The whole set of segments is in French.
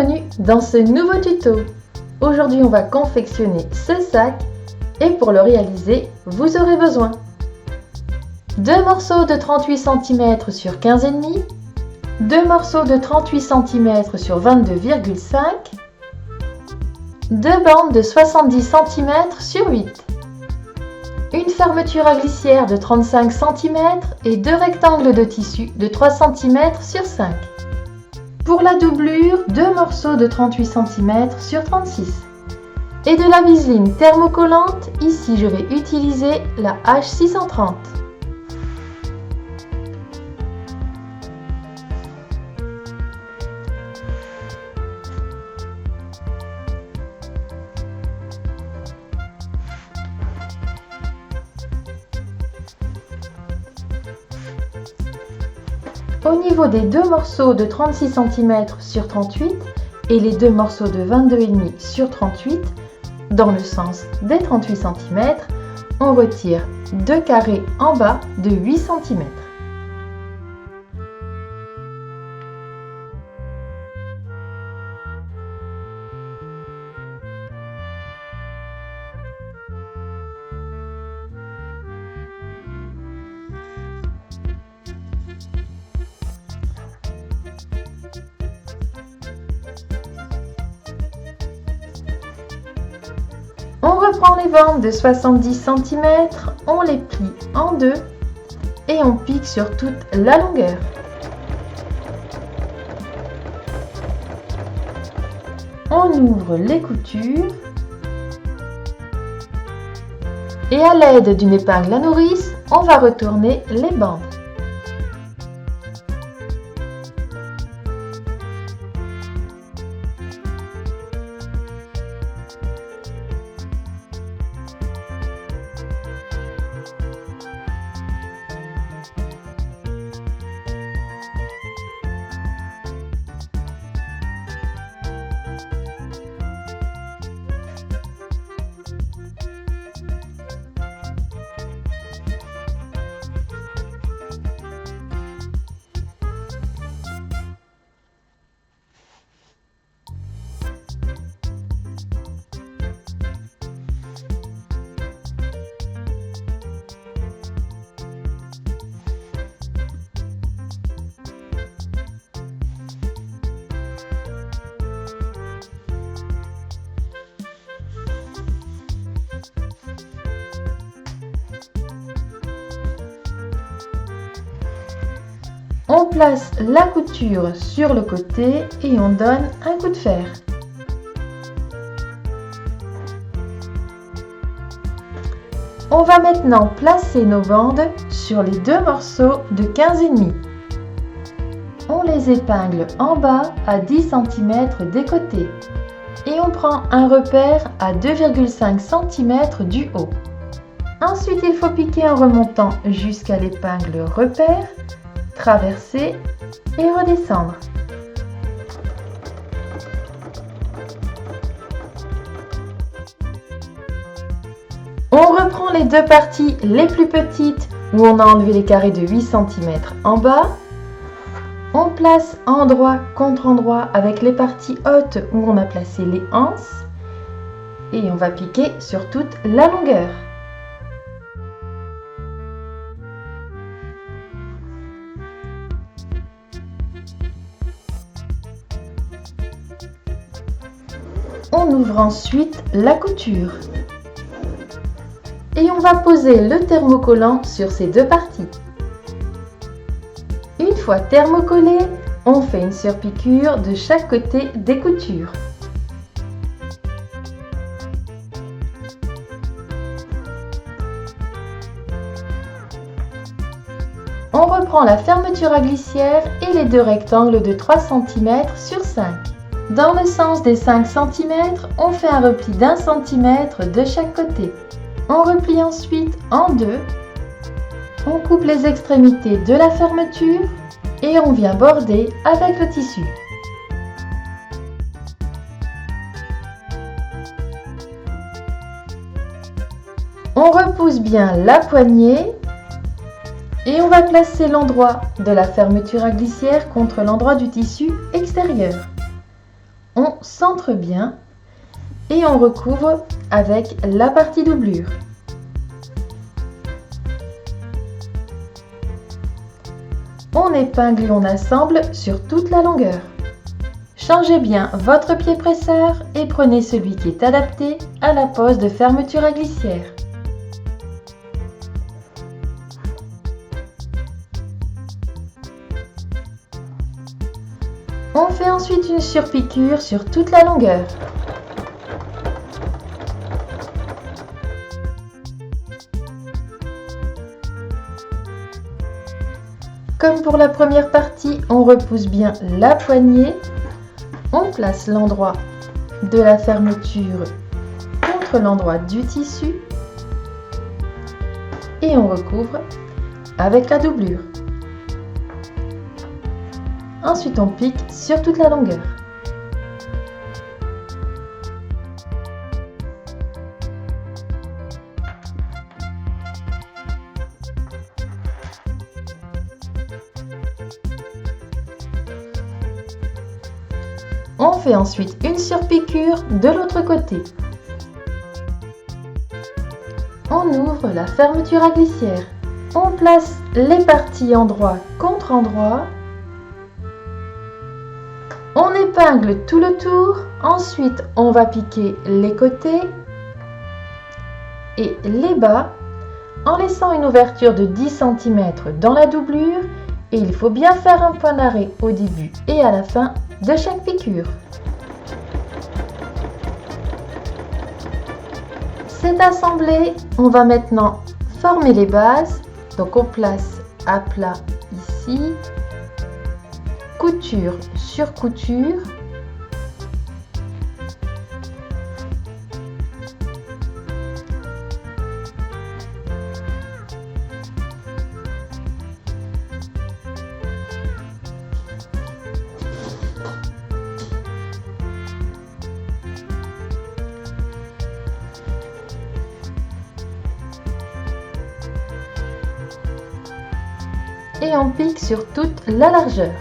Bienvenue dans ce nouveau tuto. Aujourd'hui on va confectionner ce sac et pour le réaliser vous aurez besoin 2 morceaux de 38 cm sur 15,5, 2 morceaux de 38 cm sur 22,5, 2 bandes de 70 cm sur 8, une fermeture à glissière de 35 cm et 2 rectangles de tissu de 3 cm sur 5. Pour la doublure, 2 morceaux de 38 cm sur 36 et de la viseline thermocollante. Ici je vais utiliser la H630. Au niveau des 2 morceaux de 36 cm sur 38 et les 2 morceaux de 22,5 sur 38, dans le sens des 38 cm, on retire 2 carrés en bas de 8 cm. On reprend les bandes de 70 cm, on les plie en deux et on pique sur toute la longueur. On ouvre les coutures et à l'aide d'une épingle à nourrice, on va retourner les bandes. On place la couture sur le côté et on donne un coup de fer. On va maintenant placer nos bandes sur les 2 morceaux de 15,5. On les épingle en bas à 10 cm des côtés et on prend un repère à 2,5 cm du haut. Ensuite, il faut piquer en remontant jusqu'à l'épingle repère, traverser et redescendre. On reprend les 2 parties les plus petites où on a enlevé les carrés de 8 cm en bas. On place endroit contre endroit avec les parties hautes où on a placé les anses et on va piquer sur toute la longueur. On ouvre ensuite la couture et on va poser le thermocollant sur ces 2 parties. Une fois thermocollé, on fait une surpiqûre de chaque côté des coutures. On reprend la fermeture à glissière et les 2 rectangles de 3 cm sur 5. Dans le sens des 5 cm, on fait un repli d'1 cm de chaque côté. On replie ensuite en deux. On coupe les extrémités de la fermeture et on vient border avec le tissu. On repousse bien la poignée et on va placer l'endroit de la fermeture à glissière contre l'endroit du tissu extérieur. on centre bien et on recouvre avec la partie doublure. On épingle et on assemble sur toute la longueur. Changez bien votre pied presseur et prenez celui qui est adapté à la pose de fermeture à glissière. On fait ensuite une surpiqûre sur toute la longueur. Comme pour la première partie, on repousse bien la poignée. On place l'endroit de la fermeture contre l'endroit du tissu et on recouvre avec la doublure. Ensuite, on pique sur toute la longueur. On fait ensuite une surpiqûre de l'autre côté. On ouvre la fermeture à glissière. On place les parties endroit contre endroit. On épingle tout le tour. Ensuite, on va piquer les côtés et les bas en laissant une ouverture de 10 cm dans la doublure. Et il faut bien faire un point d'arrêt au début et à la fin de chaque piqûre. C'est assemblé, on va maintenant former les bases. Donc on place à plat ici, couture sur couture. Et on pique sur toute la largeur.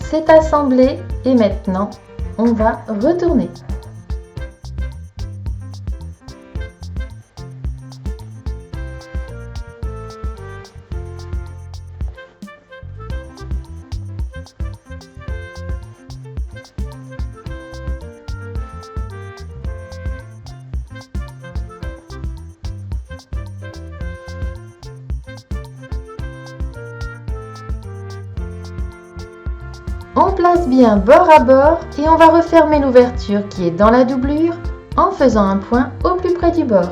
C'est assemblé et maintenant on va retourner. On place bien bord à bord et on va refermer l'ouverture qui est dans la doublure en faisant un point au plus près du bord.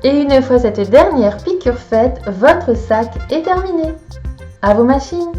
Et une fois cette dernière piqûre faite, votre sac est terminé. À vos machines!